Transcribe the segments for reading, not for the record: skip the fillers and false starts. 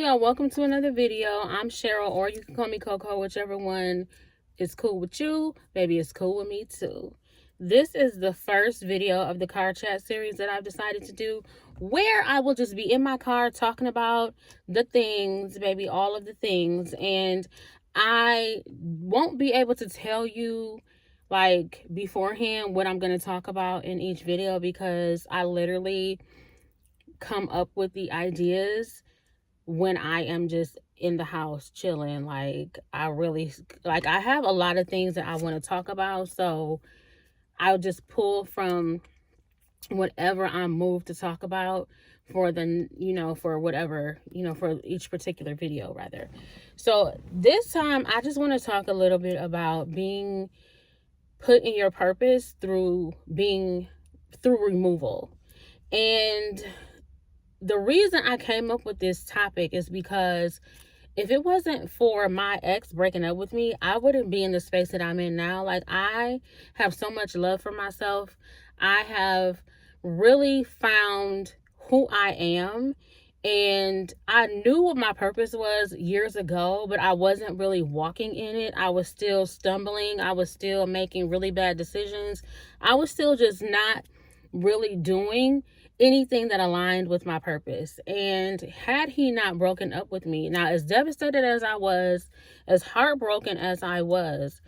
Welcome to another video. I'm Cheryl, or you can call me Coco, whichever one is cool with you. Maybe it's cool with me too. This is the first video of the car chat series that I've decided to do, where I will just be in my car talking about the things, baby, all of the things. And I won't be able to tell you like beforehand what I'm going to talk about in each video, because I literally come up with the ideas when I am just in the house chilling. Like I have a lot of things that I want to talk about, so I'll just pull from whatever I'm moved to talk about for for each particular video rather. So this time I just want to talk a little bit about being put in your purpose through removal. And the reason I came up with this topic is because if it wasn't for my ex breaking up with me, I wouldn't be in the space that I'm in now. Like, I have so much love for myself. I have really found who I am. And I knew what my purpose was years ago, but I wasn't really walking in it. I was still stumbling. I was still making really bad decisions. I was still just not really doing anything that aligned with my purpose. And had he not broken up with me, now as devastated as I was, as heartbroken as I was,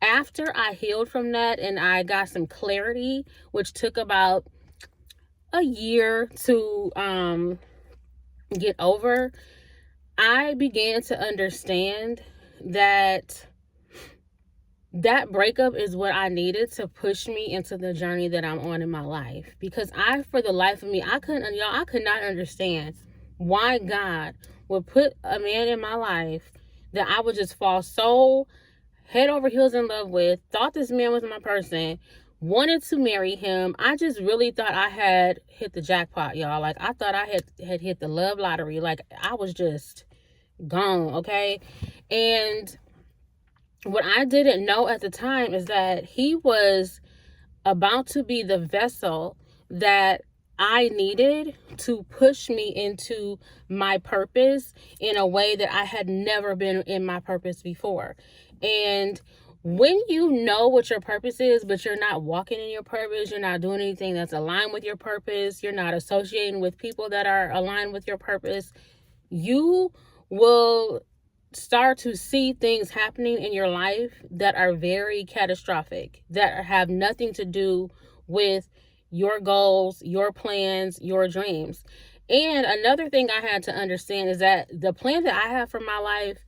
after I healed from that and I got some clarity, which took about a year to get over, I began to understand that breakup is what I needed to push me into the journey that I'm on in my life. Because for the life of me, I could not understand why God would put a man in my life that I would just fall so head over heels in love with, thought this man was my person, wanted to marry him. I just really thought I had hit the jackpot, y'all. Like, I thought I had hit the love lottery. Like, I was just gone, okay? And what I didn't know at the time is that he was about to be the vessel that I needed to push me into my purpose in a way that I had never been in my purpose before. And when you know what your purpose is, but you're not walking in your purpose, you're not doing anything that's aligned with your purpose, you're not associating with people that are aligned with your purpose, you will start to see things happening in your life that are very catastrophic, that have nothing to do with your goals, your plans, your dreams. And another thing I had to understand is that the plan that I have for my life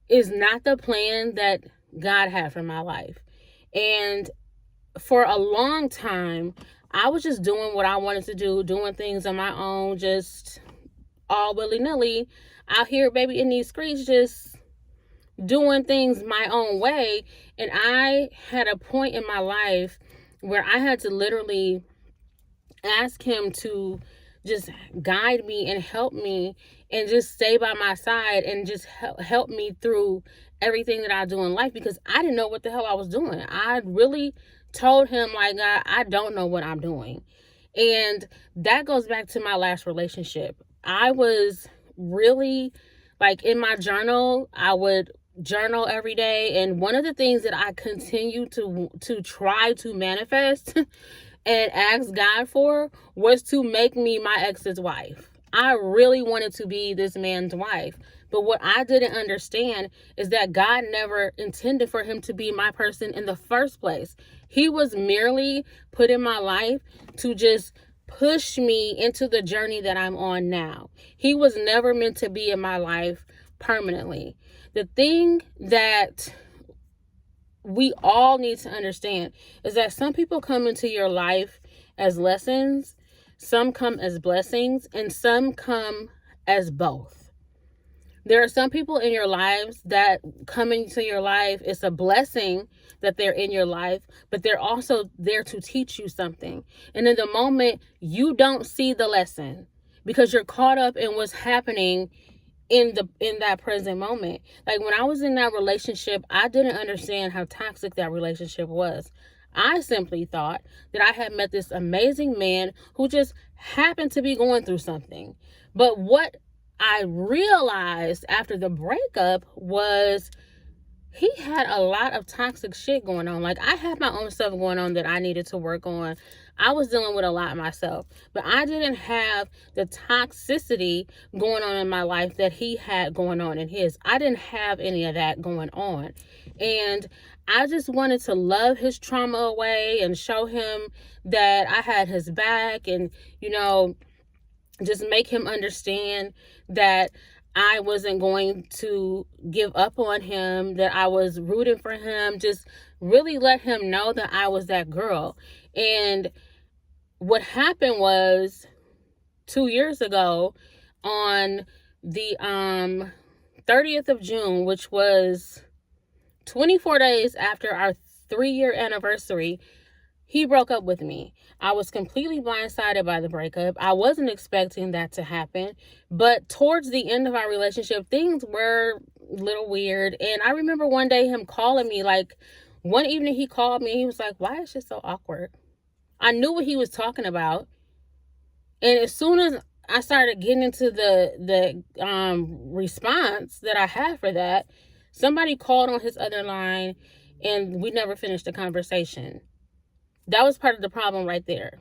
is not the plan that God had for my life. And for a long time, I was just doing what I wanted to do, doing things on my own, just all willy-nilly out here, baby, in these streets, just doing things my own way. And I had a point in my life where I had to literally ask him to just guide me and help me and just stay by my side and just help me through everything that I do in life, because I didn't know what the hell I was doing. I really told him, like, I don't know what I'm doing. And that goes back to my last relationship. I was really, like, in my journal, I would journal every day. And one of the things that I continue to try to manifest and ask God for was to make me my ex's wife. I really wanted to be this man's wife. But what I didn't understand is that God never intended for him to be my person in the first place. He was merely put in my life to just push me into the journey that I'm on now. He was never meant to be in my life permanently. The thing that we all need to understand is that some people come into your life as lessons, some come as blessings, and some come as both. There are some people in your lives that come into your life, it's a blessing that they're in your life, but they're also there to teach you something. And in the moment, you don't see the lesson because you're caught up in what's happening in that present moment. Like, when I was in that relationship, I didn't understand how toxic that relationship was. I simply thought that I had met this amazing man who just happened to be going through something. But what I realized after the breakup was he had a lot of toxic shit going on. Like, I had my own stuff going on that I needed to work on. I was dealing with a lot myself, but I didn't have the toxicity going on in my life that he had going on in his. I didn't have any of that going on. And I just wanted to love his trauma away and show him that I had his back, and, you know, just make him understand that I wasn't going to give up on him, that I was rooting for him, just really let him know that I was that girl. And what happened was 2 years ago on the 30th of June, which was 24 days after our 3-year anniversary, he broke up with me. I was completely blindsided by the breakup. I wasn't expecting that to happen. But towards the end of our relationship, things were a little weird. And I remember one day him calling me, like, one evening he called me. He was like, why is this so awkward? I knew what he was talking about. And as soon as I started getting into the response that I had for that, somebody called on his other line, and we never finished the conversation. That was part of the problem right there.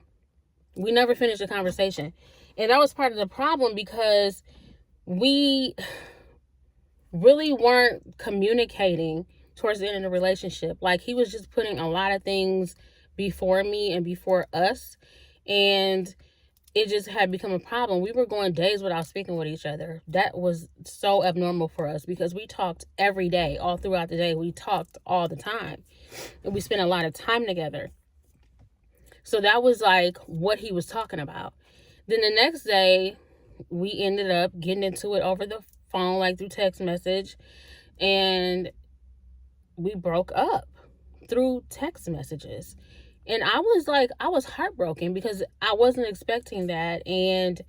We never finished the conversation. And that was part of the problem because we really weren't communicating towards the end of the relationship. Like, he was just putting a lot of things before me and before us. And it just had become a problem. We were going days without speaking with each other. That was so abnormal for us because we talked every day, all throughout the day. We talked all the time. And we spent a lot of time together. So that was like what he was talking about. Then the next day, we ended up getting into it over the phone, like through text message. And we broke up through text messages. And I was heartbroken because I wasn't expecting that. And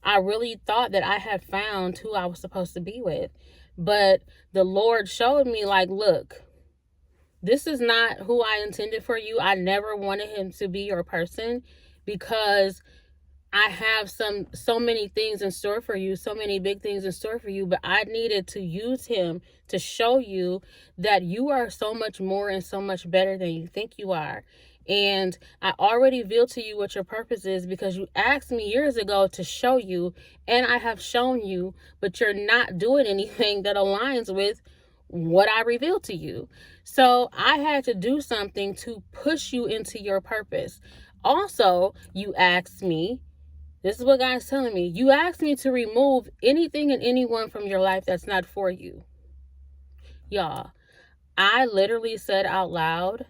I really thought that I had found who I was supposed to be with. But the Lord showed me, like, look, this is not who I intended for you. I never wanted him to be your person because I have so many things in store for you, so many big things in store for you, but I needed to use him to show you that you are so much more and so much better than you think you are. And I already revealed to you what your purpose is because you asked me years ago to show you, and I have shown you, but you're not doing anything that aligns with what I revealed to you. So I had to do something to push you into your purpose. Also, you asked me, this is what God's telling me, you asked me to remove anything and anyone from your life that's not for you. Y'all, I literally said out loud,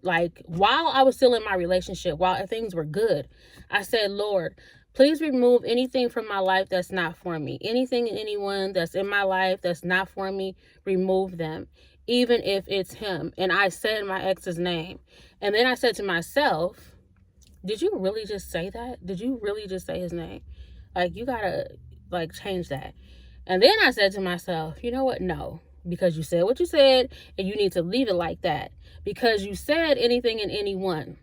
like, while I was still in my relationship, while things were good, I said, Lord, please remove anything from my life that's not for me. Anything and anyone that's in my life that's not for me, remove them, even if it's him. And I said my ex's name. And then I said to myself, did you really just say that? Did you really just say his name? Like, you gotta, like, change that. And then I said to myself, you know what? No, because you said what you said, and you need to leave it like that. Because you said anything and anyone.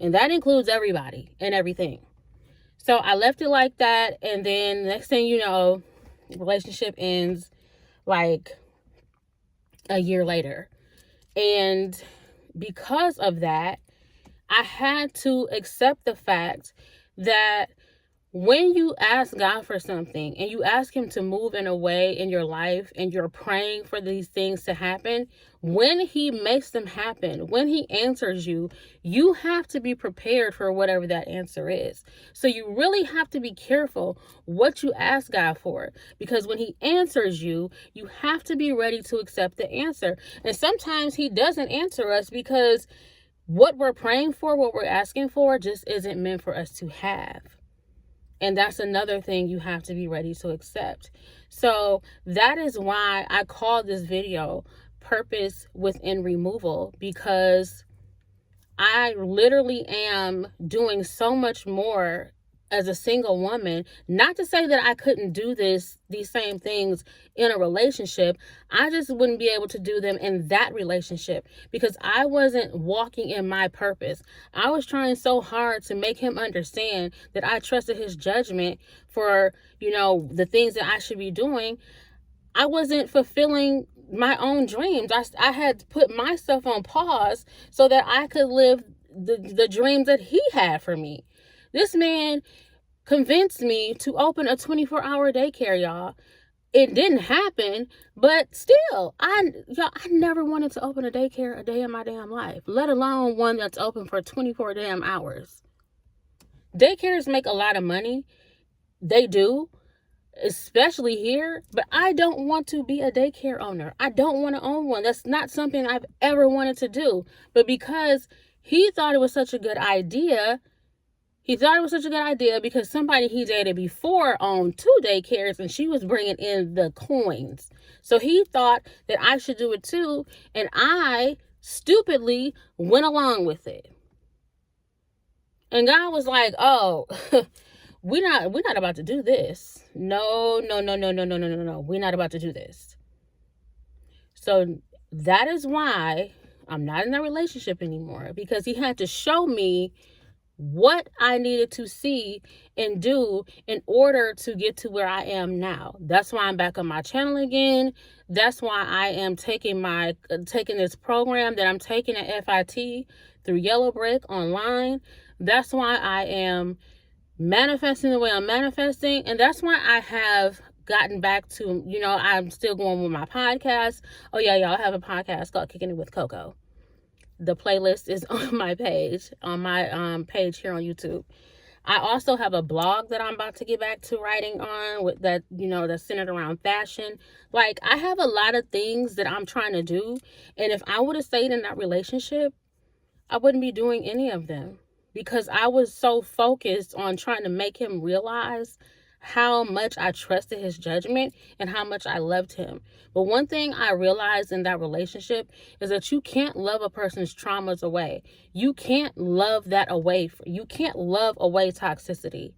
And that includes everybody and everything. So I left it like that. And then next thing you know, the relationship ends like a year later. And because of that, I had to accept the fact that when you ask God for something and you ask him to move in a way in your life and you're praying for these things to happen, when he makes them happen, when he answers you, you have to be prepared for whatever that answer is. So you really have to be careful what you ask God for, because when he answers you, you have to be ready to accept the answer. And sometimes he doesn't answer us because what we're praying for, what we're asking for, just isn't meant for us to have. And that's another thing you have to be ready to accept. So that is why I call this video Purpose Within Removal, because I literally am doing so much more as a single woman, not to say that I couldn't do these same things in a relationship. I just wouldn't be able to do them in that relationship because I wasn't walking in my purpose. I was trying so hard to make him understand that I trusted his judgment for, the things that I should be doing. I wasn't fulfilling my own dreams. I had put myself on pause so that I could live the dreams that he had for me. This man convinced me to open a 24-hour daycare, y'all. It didn't happen, but still, I never wanted to open a daycare a day in my damn life, let alone one that's open for 24 damn hours. Daycares make a lot of money. They do, especially here, but I don't want to be a daycare owner. I don't want to own one. That's not something I've ever wanted to do. But because he thought it was such a good idea, because somebody he dated before owned 2 daycares and she was bringing in the coins. So he thought that I should do it too, and I stupidly went along with it. And God was like, "Oh, we're not about to do this. No. We're not about to do this." So that is why I'm not in that relationship anymore, because he had to show me what I needed to see and do in order to get to where I am now. That's why I'm back on my channel again. That's why I am taking this program that I'm taking at FIT through Yellow Brick online. That's why I am manifesting the way I'm manifesting. And that's why I have gotten back to, I'm still going with my podcast. Oh yeah, y'all, I have a podcast called Kicking It with Coco. The playlist is on my page page here on YouTube. I also have a blog that I'm about to get back to writing on with that, that's centered around fashion. Like, I have a lot of things that I'm trying to do. And if I would have stayed in that relationship, I wouldn't be doing any of them, because I was so focused on trying to make him realize how much I trusted his judgment and how much I loved him. But one thing I realized in that relationship is that you can't love a person's traumas away. You can't love that away. You can't love away toxicity.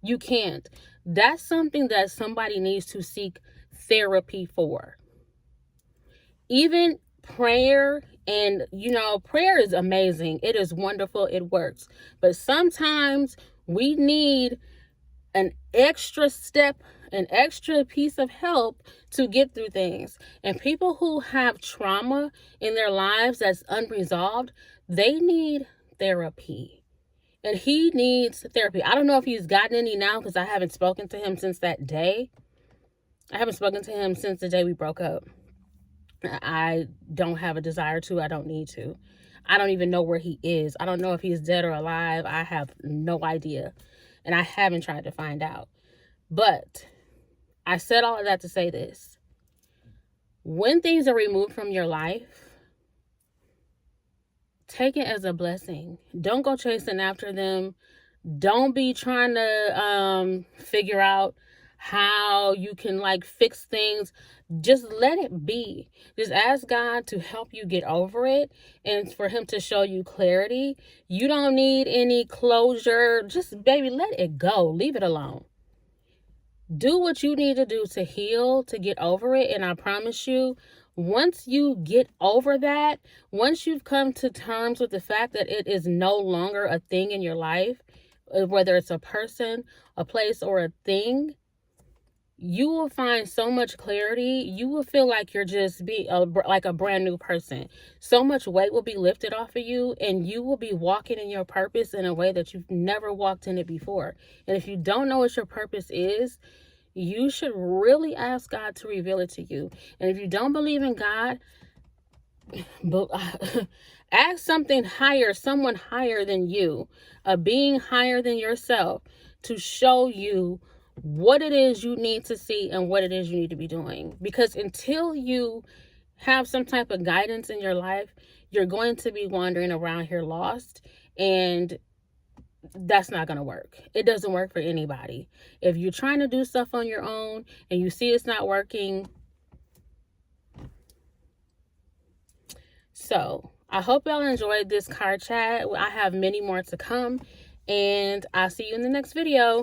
You can't. That's something that somebody needs to seek therapy for. Even prayer, and prayer is amazing. It is wonderful. It works. But sometimes we need an extra step, an extra piece of help to get through things. And people who have trauma in their lives that's unresolved, they need therapy. And he needs therapy. I don't know if he's gotten any now, because I haven't spoken to him since that day. I haven't spoken to him since the day we broke up. I don't have a desire to. I don't need to. I don't even know where he is. I don't know if he's dead or alive. I have no idea. And I haven't tried to find out. But I said all of that to say this. When things are removed from your life, take it as a blessing. Don't go chasing after them. Don't be trying to figure out how you can fix things. Just let it be. Just ask God to help you get over it and for him to show you clarity. You don't need any closure. Just, baby, let it go. Leave it alone. Do what you need to do to heal, to get over it. And I promise you, once you get over that, once you've come to terms with the fact that it is no longer a thing in your life, whether it's a person, a place, or a thing, you will find so much clarity. You will feel like you're just like a brand new person. So much weight will be lifted off of you, and you will be walking in your purpose in a way that you've never walked in it before. And if you don't know what your purpose is, you should really ask God to reveal it to you. And if you don't believe in God, ask something higher, someone higher than you, a being higher than yourself, to show you what it is you need to see and what it is you need to be doing. Because until you have some type of guidance in your life, you're going to be wandering around here lost, and that's not going to work. It doesn't work for anybody. If you're trying to do stuff on your own and you see it's not working. So I hope y'all enjoyed this card chat. I have many more to come. And I'll see you in the next video.